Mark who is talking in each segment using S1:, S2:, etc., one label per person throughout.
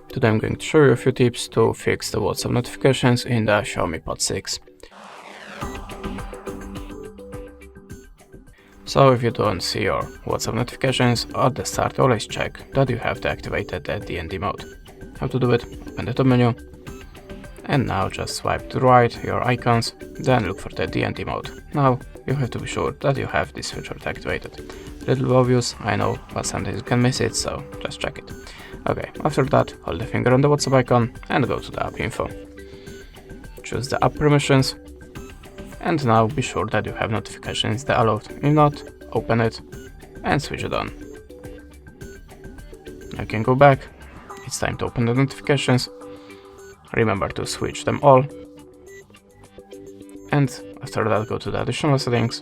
S1: Today I'm going to show you a few tips to fix the WhatsApp notifications in the XIAOMI Pad 6. So if you don't see your WhatsApp notifications at the start, always check that you have deactivated the DND mode. How to do it? Open the top menu, and now just swipe to right your icons, then look for the DND mode. Now you have to be sure that you have this feature activated. Little obvious, I know, but sometimes you can miss it, so just check it. Okay, after that, hold the finger on the WhatsApp icon and go to the app info. Choose the app permissions, and now be sure that you have notifications allowed. If not, open it and switch it on. Now you can go back. It's time to open the notifications. Remember to switch them all. And after that, go to the additional settings.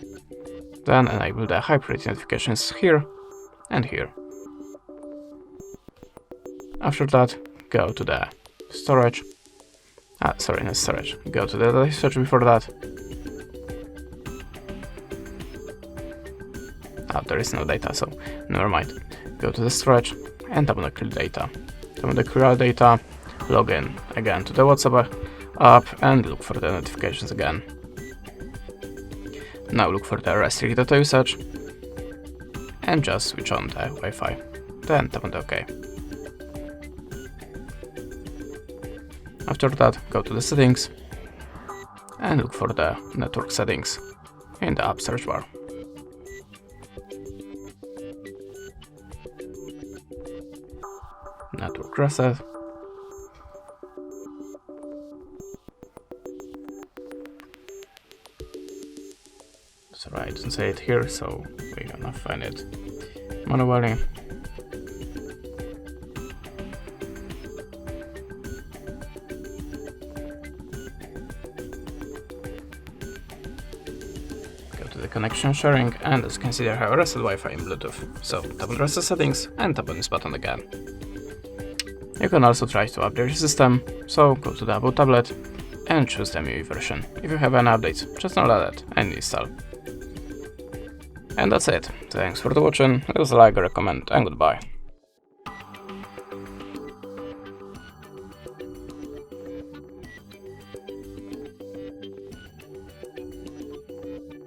S1: Then enable the high priority notifications here and here. After that, go to the storage. Sorry, not storage. Go to the data search before that. There is no data, so never mind. Go to the storage and tap on the clear data. Tap on the clear data, log in again to the WhatsApp app and look for the notifications again. Now look for the restrict data usage and just switch on the Wi-Fi. Then tap on the OK. After that, go to the settings and look for the network settings in the app search bar. Network reset. Sorry, I didn't say it here, so we're gonna find it manually. The connection sharing, and as you can see, there have reset Wi-Fi in Bluetooth. So tap on reset settings and tap on this button again. You can also try to update your system, so go to the About tablet and choose the MIUI version. If you have any updates, just download it and install. And that's it. Thanks for watching, leave a like, recommend, and goodbye.